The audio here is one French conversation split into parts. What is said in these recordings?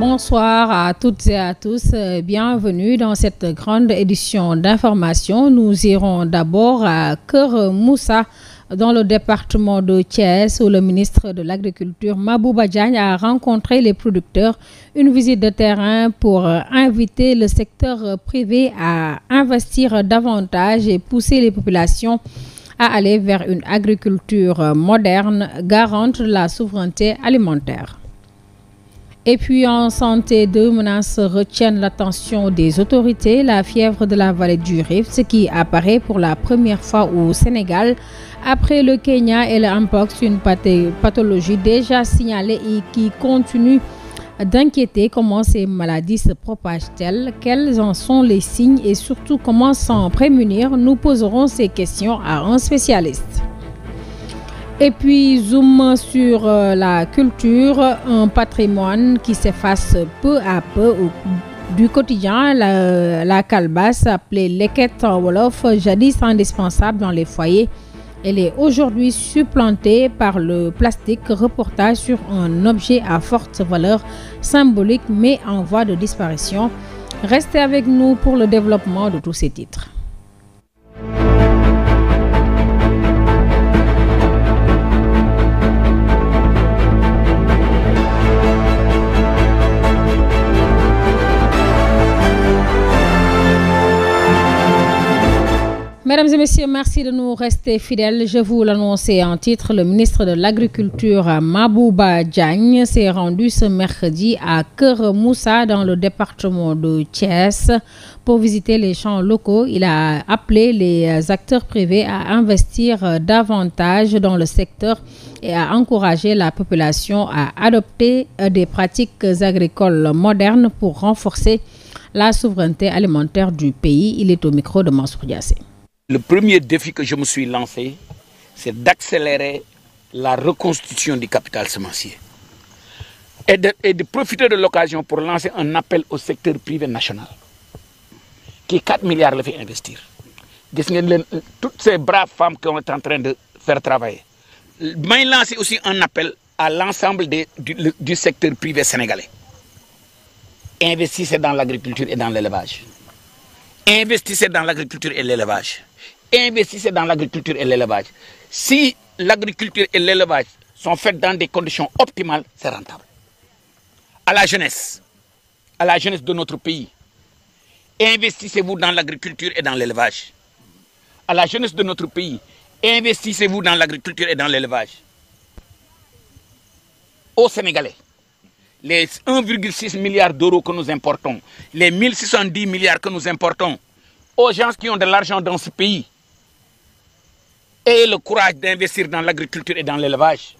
Bonsoir à toutes et à tous. Bienvenue dans cette grande édition d'information. Nous irons d'abord à Keur Moussa, dans le département de Thiès, où le ministre de l'Agriculture, Mabouba Diagne, a rencontré les producteurs. Une visite de terrain pour inviter le secteur privé à investir davantage et pousser les populations à aller vers une agriculture moderne, garante de la souveraineté alimentaire. Et puis en santé, deux menaces retiennent l'attention des autorités. La fièvre de la vallée du Rift, qui apparaît pour la première fois au Sénégal après le Kenya, et le Mpox, une pathologie déjà signalée et qui continue d'inquiéter. Comment ces maladies se propagent-elles? Quels en sont les signes et surtout comment s'en prémunir? Nous poserons ces questions à un spécialiste. Et puis, zoom sur la culture, un patrimoine qui s'efface peu à peu du quotidien. La calebasse, appelée leket en wolof, jadis indispensable dans les foyers, elle est aujourd'hui supplantée par le plastique. Reportage sur un objet à forte valeur symbolique mais en voie de disparition. Restez avec nous pour le développement de tous ces titres. Mesdames et messieurs, merci de nous rester fidèles. Je vous l'annonçais en titre, le ministre de l'Agriculture, Mabouba Diagne, s'est rendu ce mercredi à Keur Moussa, dans le département de Thiès, pour visiter les champs locaux. Il a appelé les acteurs privés à investir davantage dans le secteur et à encourager la population à adopter des pratiques agricoles modernes pour renforcer la souveraineté alimentaire du pays. Il est au micro de Mansour Diassé. Le premier défi que je me suis lancé, c'est d'accélérer la reconstitution du capital semencier et de profiter de l'occasion pour lancer un appel au secteur privé national qui 4 milliards le fait investir. Toutes ces braves femmes qui sont en train de faire travailler. Mais lancer aussi un appel à l'ensemble du secteur privé sénégalais. Investissez dans l'agriculture et dans l'élevage. Investissez dans l'agriculture et l'élevage. Investissez dans l'agriculture et l'élevage. Si l'agriculture et l'élevage sont faits dans des conditions optimales, c'est rentable. À la jeunesse de notre pays, investissez-vous dans l'agriculture et dans l'élevage. À la jeunesse de notre pays, investissez-vous dans l'agriculture et dans l'élevage. Aux Sénégalais, les 1,6 milliard d'euros que nous importons, les 1610 milliards que nous importons, aux gens qui ont de l'argent dans ce pays, ayez le courage d'investir dans l'agriculture et dans l'élevage.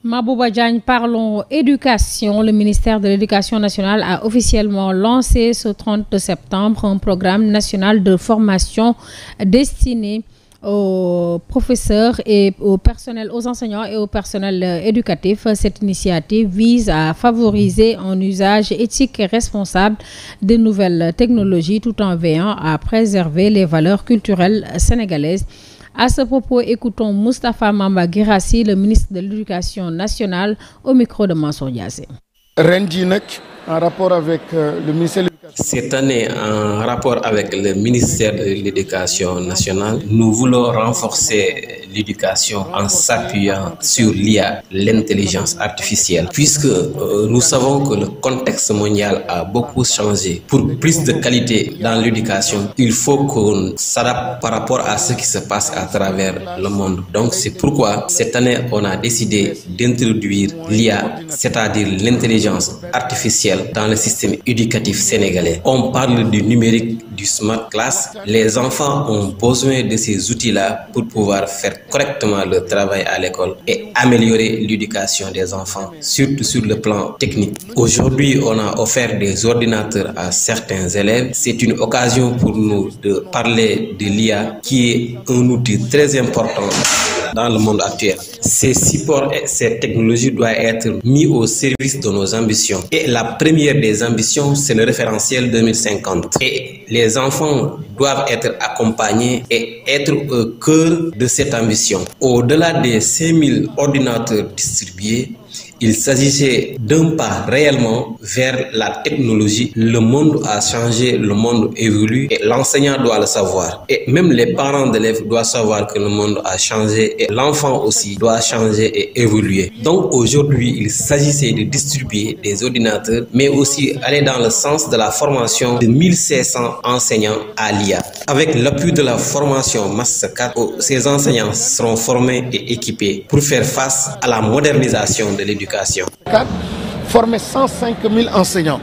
Mabouba Diagne, parlons éducation. Le ministère de l'Éducation nationale a officiellement lancé ce 30 septembre un programme national de formation destiné aux professeurs et aux enseignants et au personnel éducatif. Cette initiative vise à favoriser un usage éthique et responsable des nouvelles technologies tout en veillant à préserver les valeurs culturelles sénégalaises. À ce propos, écoutons Moustapha Mamba Guirassi, le ministre de l'Éducation nationale, au micro de Mansour Diassé. En rapport avec le ministère de l'Éducation. Cette année, en rapport avec le ministère de l'Éducation nationale, nous voulons renforcer l'éducation en s'appuyant sur l'IA, l'intelligence artificielle, puisque nous savons que le contexte mondial a beaucoup changé. Pour plus de qualité dans l'éducation, il faut qu'on s'adapte par rapport à ce qui se passe à travers le monde. Donc c'est pourquoi cette année, on a décidé d'introduire l'IA, c'est-à-dire l'intelligence artificielle, dans le système éducatif sénégalais. On parle du numérique, du smart class. Les enfants ont besoin de ces outils-là pour pouvoir faire correctement le travail à l'école et améliorer l'éducation des enfants, surtout sur le plan technique. Aujourd'hui, on a offert des ordinateurs à certains élèves. C'est une occasion pour nous de parler de l'IA, qui est un outil très important dans le monde actuel. Ces supports et ces technologies doivent être mis au service de nos ambitions. Et la première des ambitions, c'est le référentiel 2050. Et les enfants doivent être accompagnés et être au cœur de cette ambition. Au-delà des 5000 ordinateurs distribués, Il s'agissait d'un pas réellement vers la technologie. Le monde a changé, le monde évolue et l'enseignant doit le savoir. Et même les parents d'élèves doivent savoir que le monde a changé et l'enfant aussi doit changer et évoluer. Donc aujourd'hui, il s'agissait de distribuer des ordinateurs, mais aussi aller dans le sens de la formation de 1500 enseignants à l'IA. Avec l'appui de la formation Master 4, ces enseignants seront formés et équipés pour faire face à la modernisation de l'éducation. Former 105 000 enseignants.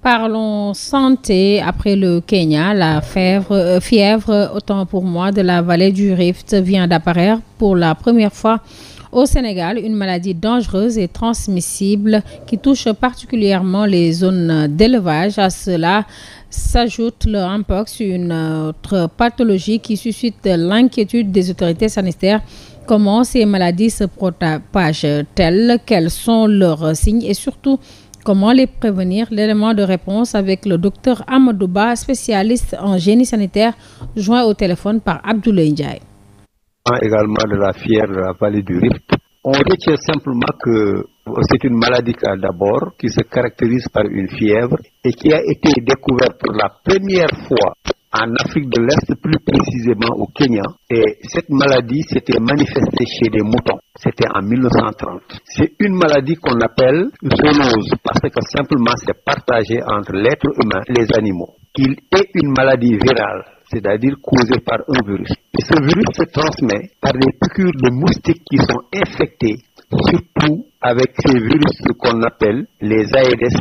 Parlons santé. Après le Kenya, la fièvre, autant pour moi, de la vallée du Rift vient d'apparaître pour la première fois au Sénégal, une maladie dangereuse et transmissible qui touche particulièrement les zones d'élevage. À cela s'ajoute le mpox, une autre pathologie qui suscite l'inquiétude des autorités sanitaires. Comment ces maladies se propagent-elles? Quels sont leurs signes et surtout comment les prévenir? L'élément de réponse avec le docteur Amadouba, spécialiste en génie sanitaire, joint au téléphone par Abdoulaye Ndiaye. Également de la fièvre de la vallée du Rift. On retient simplement que c'est une maladie d'abord qui se caractérise par une fièvre et qui a été découverte pour la première fois en Afrique de l'Est, plus précisément au Kenya. Et cette maladie s'était manifestée chez des moutons. C'était en 1930. C'est une maladie qu'on appelle zoonose parce que simplement c'est partagé entre l'être humain et les animaux. Il est une maladie virale, c'est-à-dire causée par un virus. Et ce virus se transmet par des piqûres de moustiques qui sont infectés, surtout avec ces virus qu'on appelle les Aedes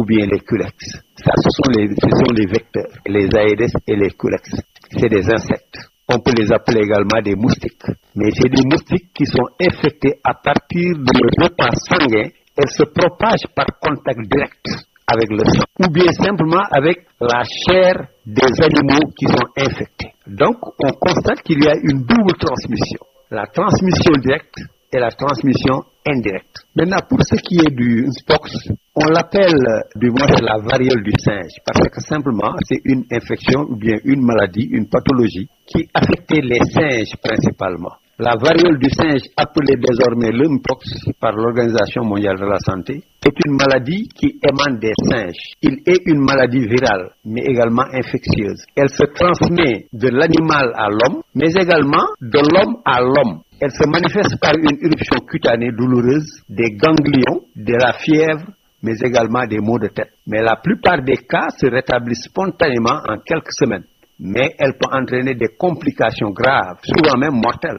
ou bien les Culex. Ça, ce sont les vecteurs, les Aedes et les Culex. C'est des insectes. On peut les appeler également des moustiques. Mais c'est des moustiques qui sont infectés à partir de repas sanguins. Elles se propagent par contact direct avec le sang, ou bien simplement avec la chair des animaux qui sont infectés. Donc, on constate qu'il y a une double transmission. La transmission directe et la transmission indirecte. Maintenant, pour ce qui est du mpox, on l'appelle du moins la variole du singe, parce que simplement, c'est une infection ou bien une maladie, une pathologie qui affectait les singes principalement. La variole du singe, appelée désormais le mpox par l'Organisation mondiale de la santé, est une maladie qui émane des singes. Il est une maladie virale, mais également infectieuse. Elle se transmet de l'animal à l'homme, mais également de l'homme à l'homme. Elle se manifeste par une éruption cutanée douloureuse, des ganglions, de la fièvre, mais également des maux de tête. Mais la plupart des cas se rétablissent spontanément en quelques semaines. Mais elle peut entraîner des complications graves, souvent même mortelles.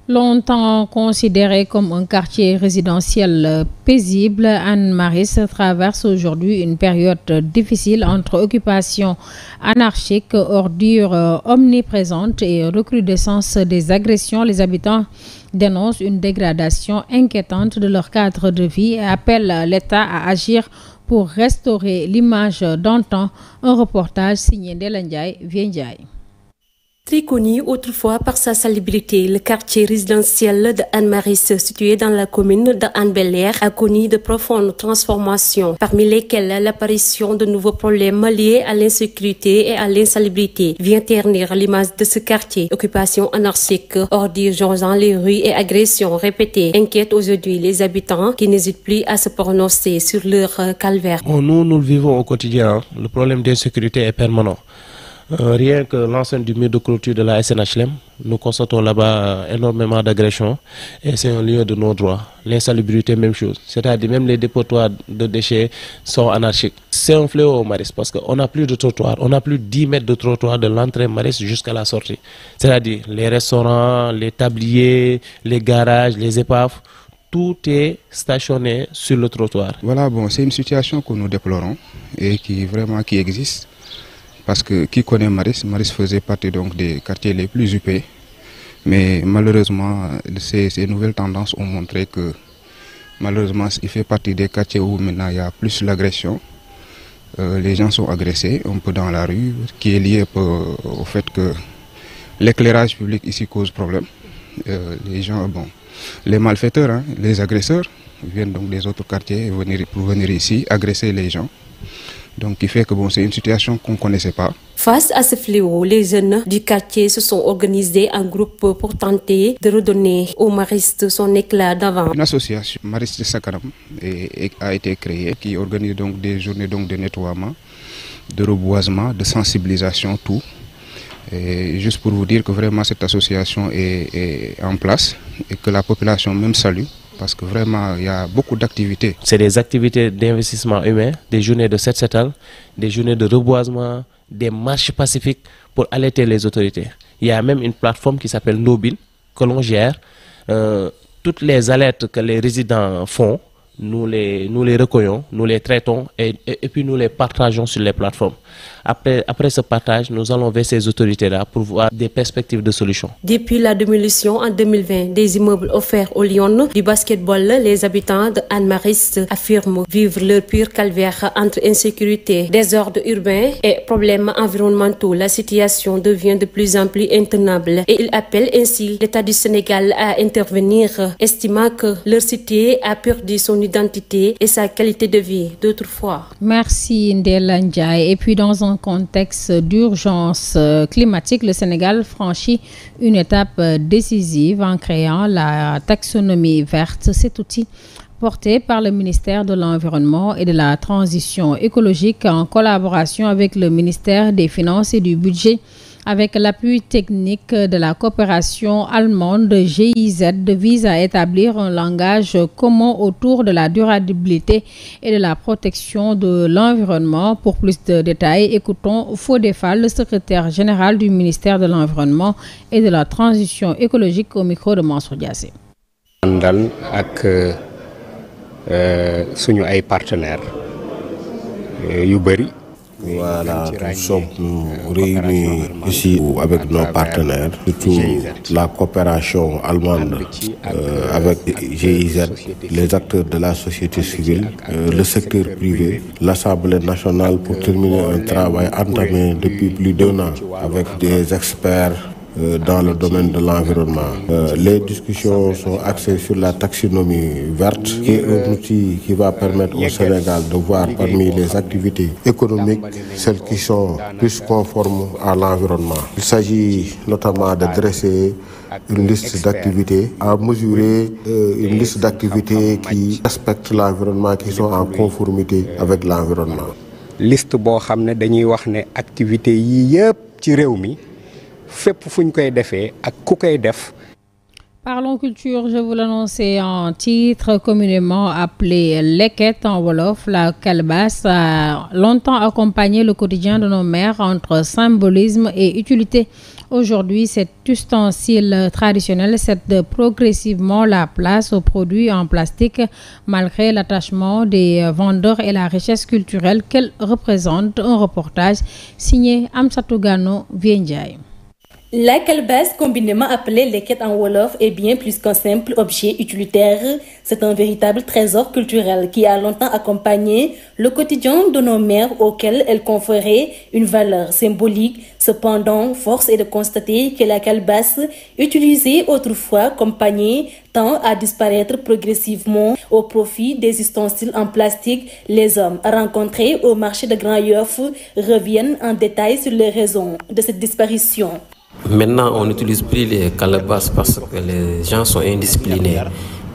Longtemps considéré comme un quartier résidentiel paisible, Anne-Maris traverse aujourd'hui une période difficile entre occupation anarchique, ordures omniprésentes et recrudescence des agressions. Les habitants dénoncent une dégradation inquiétante de leur cadre de vie et appellent l'État à agir pour restaurer l'image d'antan. Un reportage signé Ndella Ndiaye, Ndiaye. Très connu autrefois par sa salubrité, le quartier résidentiel de Anne-Maris, situé dans la commune de Hann-Bel-Air, a connu de profondes transformations, parmi lesquelles l'apparition de nouveaux problèmes liés à l'insécurité et à l'insalubrité vient ternir l'image de ce quartier. Occupation anarchique, ordures jonchant les rues et agressions répétées inquiètent aujourd'hui les habitants qui n'hésitent plus à se prononcer sur leur calvaire. Nous le vivons au quotidien. Le problème d'insécurité est permanent. Rien que l'enceinte du mur de clôture de la SNHLM, nous constatons là-bas énormément d'agressions et c'est un lieu de non-droit. L'insalubrité, même chose. C'est-à-dire même les dépotoirs de déchets sont anarchiques. C'est un fléau au Maris parce qu'on n'a plus de trottoir. On n'a plus 10 mètres de trottoir de l'entrée Maris jusqu'à la sortie. C'est-à-dire les restaurants, les tabliers, les garages, les épaves, tout est stationné sur le trottoir. Voilà, c'est une situation que nous déplorons et qui existe. Parce que qui connaît Maris faisait partie donc des quartiers les plus huppés. Mais malheureusement, ces nouvelles tendances ont montré que malheureusement, il fait partie des quartiers où maintenant il y a plus l'agression. Les gens sont agressés un peu dans la rue, qui est lié au fait que l'éclairage public ici cause problème. Les malfaiteurs, les agresseurs viennent donc des autres quartiers pour venir ici agresser les gens. Donc, qui fait que bon, c'est une situation qu'on ne connaissait pas. Face à ce fléau, les jeunes du quartier se sont organisés en groupe pour tenter de redonner au Mariste son éclat d'avant. Une association, Mariste Sakaram, a été créée qui organise donc des journées donc, de nettoiement, de reboisement, de sensibilisation, tout. Et juste pour vous dire que vraiment cette association est en place et que la population même salue. Parce que vraiment, il y a beaucoup d'activités. C'est des activités d'investissement humain, des journées de set-setal, des journées de reboisement, des marches pacifiques pour alerter les autorités. Il y a même une plateforme qui s'appelle Nobin, que l'on gère. Toutes les alertes que les résidents font, nous les recueillons, nous les traitons et puis nous les partageons sur les plateformes. Après ce partage, nous allons vers ces autorités-là pour voir des perspectives de solutions. Depuis la démolition en 2020 des immeubles offerts aux Lions du basketball, les habitants de Anne-Mariste affirment vivre leur pur calvaire entre insécurité, désordre urbain et problèmes environnementaux. La situation devient de plus en plus intenable et ils appellent ainsi l'État du Sénégal à intervenir, estimant que leur cité a perdu son identité et sa qualité de vie d'autrefois. Merci Ndella Ndiaye. Et puis dans un contexte d'urgence climatique, le Sénégal franchit une étape décisive en créant la taxonomie verte. Cet outil porté par le ministère de l'Environnement et de la Transition écologique en collaboration avec le ministère des Finances et du Budget, avec l'appui technique de la coopération allemande GIZ, vise à établir un langage commun autour de la durabilité et de la protection de l'environnement. Pour plus de détails, écoutons Fodé Fall, le secrétaire général du ministère de l'Environnement et de la Transition écologique, au micro de Mansour Diassé. Ak suñu ay partenaires yu bari. Voilà, nous sommes réunis ici avec nos partenaires, surtout la coopération allemande avec GIZ, les acteurs de la société civile, le secteur privé, l'Assemblée nationale pour terminer un travail entamé depuis plus d'1 an avec des experts dans le domaine de l'environnement. Les discussions sont axées sur la taxonomie verte, qui est un outil qui va permettre au Sénégal de voir parmi les activités économiques celles qui sont plus conformes à l'environnement. Il s'agit notamment de dresser une liste d'activités, à mesurer une liste d'activités qui respectent l'environnement, qui sont en conformité avec l'environnement. Liste boo xam ne dañuy wax ne activités yi yëpp ci réew mi fépp fu ñu koy defee ak ku koy def. Parlons culture, je vous l'annonçais en titre, communément appelé Leket en Wolof. La calebasse a longtemps accompagné le quotidien de nos mères entre symbolisme et utilité. Aujourd'hui, cet ustensile traditionnel cède progressivement la place aux produits en plastique, malgré l'attachement des vendeurs et la richesse culturelle qu'elle représente. Un reportage signé Amsatou Gano Viendiaye. La calebasse, communément appelée leket en Wolof, est bien plus qu'un simple objet utilitaire. C'est un véritable trésor culturel qui a longtemps accompagné le quotidien de nos mères, auquel elle conférait une valeur symbolique. Cependant, force est de constater que la calebasse, utilisée autrefois comme panier, tend à disparaître progressivement au profit des ustensiles en plastique. Les hommes rencontrés au marché de Grand Yoff reviennent en détail sur les raisons de cette disparition. Maintenant, on n'utilise plus les calebasses parce que les gens sont indisciplinés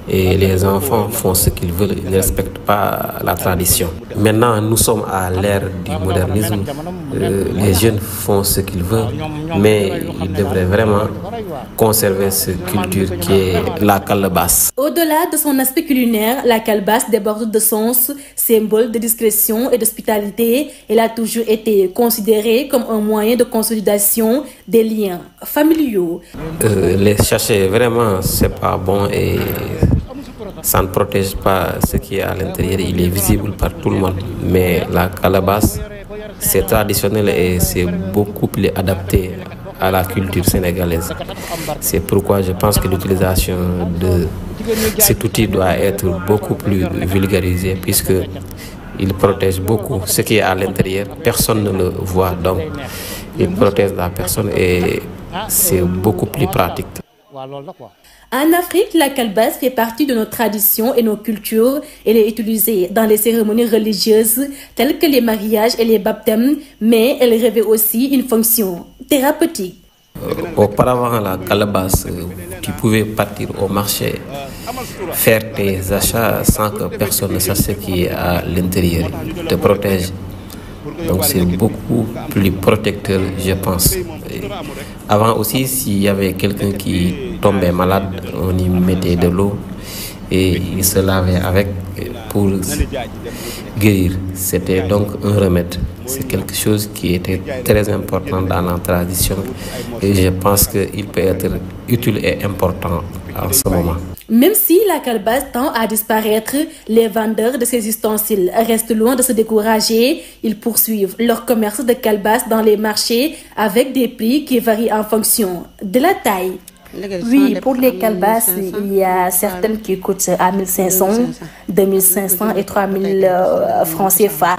et les enfants font ce qu'ils veulent, ils ne respectent pas la tradition. Maintenant, nous sommes à l'ère du modernisme. Les jeunes font ce qu'ils veulent, mais ils devraient vraiment conserver cette culture qui est la calebasse. Au-delà de son aspect culinaire, la calebasse déborde de sens, symbole de discrétion et d'hospitalité. Elle a toujours été considérée comme un moyen de consolidation des liens familiaux. Les sachets, vraiment, c'est pas bon et ça ne protège pas ce qui est à l'intérieur. Il est visible par tout le monde. Mais la calebasse, c'est traditionnel et c'est beaucoup plus adapté à la culture sénégalaise. C'est pourquoi je pense que l'utilisation de cet outil doit être beaucoup plus vulgarisée, puisque il protège beaucoup ce qui est à l'intérieur. Personne ne le voit, donc il protège la personne et c'est beaucoup plus pratique. En Afrique, la calebasse fait partie de nos traditions et nos cultures. Elle est utilisée dans les cérémonies religieuses telles que les mariages et les baptêmes, mais elle revêt aussi une fonction thérapeutique. Auparavant, la calebasse, tu pouvais partir au marché, faire tes achats sans que personne ne sache ce qui est à l'intérieur, te protège. Donc c'est beaucoup plus protecteur, je pense. Avant aussi, s'il y avait quelqu'un qui tombait malade, on y mettait de l'eau et il se lavait avec pour guérir. C'était donc un remède. C'est quelque chose qui était très important dans la tradition et je pense qu'il peut être utile et important en ce moment. Même si la calebasse tend à disparaître, les vendeurs de ces ustensiles restent loin de se décourager. Ils poursuivent leur commerce de calebasse dans les marchés avec des prix qui varient en fonction de la taille. Oui, pour les calebasses, il y a certaines qui coûtent à 1500, 2500 et 3000 francs CFA.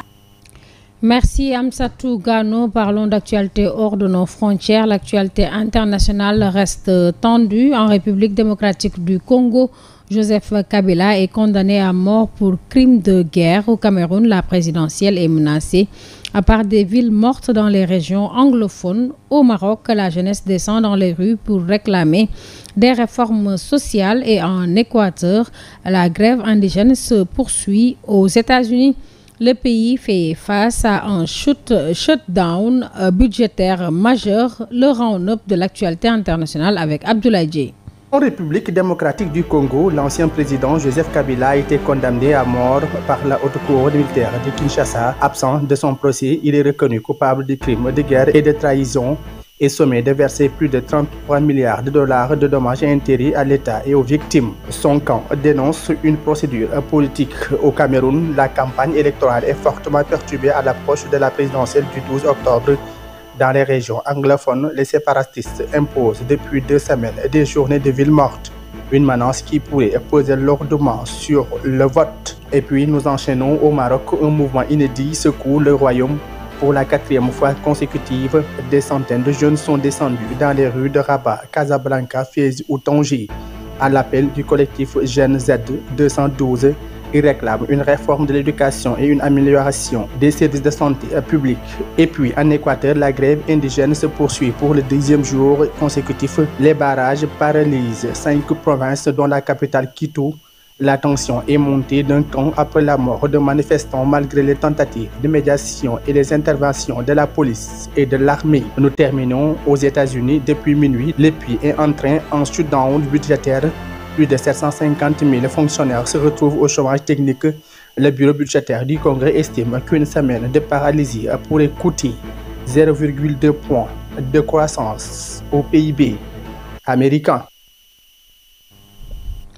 Merci Amsatou Gano. Parlons d'actualité hors de nos frontières. L'actualité internationale reste tendue. En République démocratique du Congo, Joseph Kabila est condamné à mort pour crime de guerre. Au Cameroun, la présidentielle est menacée par des villes mortes dans les régions anglophones. Au Maroc, la jeunesse descend dans les rues pour réclamer des réformes sociales. Et en Équateur, la grève indigène se poursuit. Aux États-Unis, le pays fait face à un shutdown budgétaire majeur. Le round-up de l'actualité internationale avec Abdoulaye Dieye. En République démocratique du Congo, l'ancien président Joseph Kabila a été condamné à mort par la haute cour militaire de Kinshasa. Absent de son procès, il est reconnu coupable de crimes de guerre et de trahison et sommé de verser plus de 33 milliards de dollars de dommages et intérêts à l'État et aux victimes. Son camp dénonce une procédure politique au Cameroun. La campagne électorale est fortement perturbée à l'approche de la présidentielle du 12 octobre. Dans les régions anglophones, les séparatistes imposent depuis 2 semaines des journées de ville morte. Une menace qui pourrait peser lourdement sur le vote. Et puis nous enchaînons au Maroc. Un mouvement inédit secoue le royaume. Pour la 4e fois consécutive, des centaines de jeunes sont descendus dans les rues de Rabat, Casablanca, Fès ou Tanger. À l'appel du collectif Gen Z 212, ils réclament une réforme de l'éducation et une amélioration des services de santé publics. Et puis en Équateur, la grève indigène se poursuit pour le 10e jour consécutif. Les barrages paralysent 5 provinces dont la capitale Quito. La tension est montée d'un camp après la mort de manifestants malgré les tentatives de médiation et les interventions de la police et de l'armée. Nous terminons aux États-Unis. Depuis minuit, le pays est entré en shutdown budgétaire. Plus de 750 000 fonctionnaires se retrouvent au chômage technique. Le bureau budgétaire du Congrès estime qu'une semaine de paralysie pourrait coûter 0,2 points de croissance au PIB américain.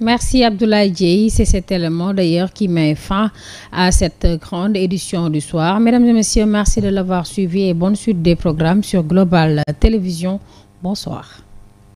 Merci Abdoulaye Dieye. C'est cet élément d'ailleurs qui met fin à cette grande édition du soir. Mesdames et messieurs, merci de l'avoir suivi et bonne suite des programmes sur Global Télévision. Bonsoir.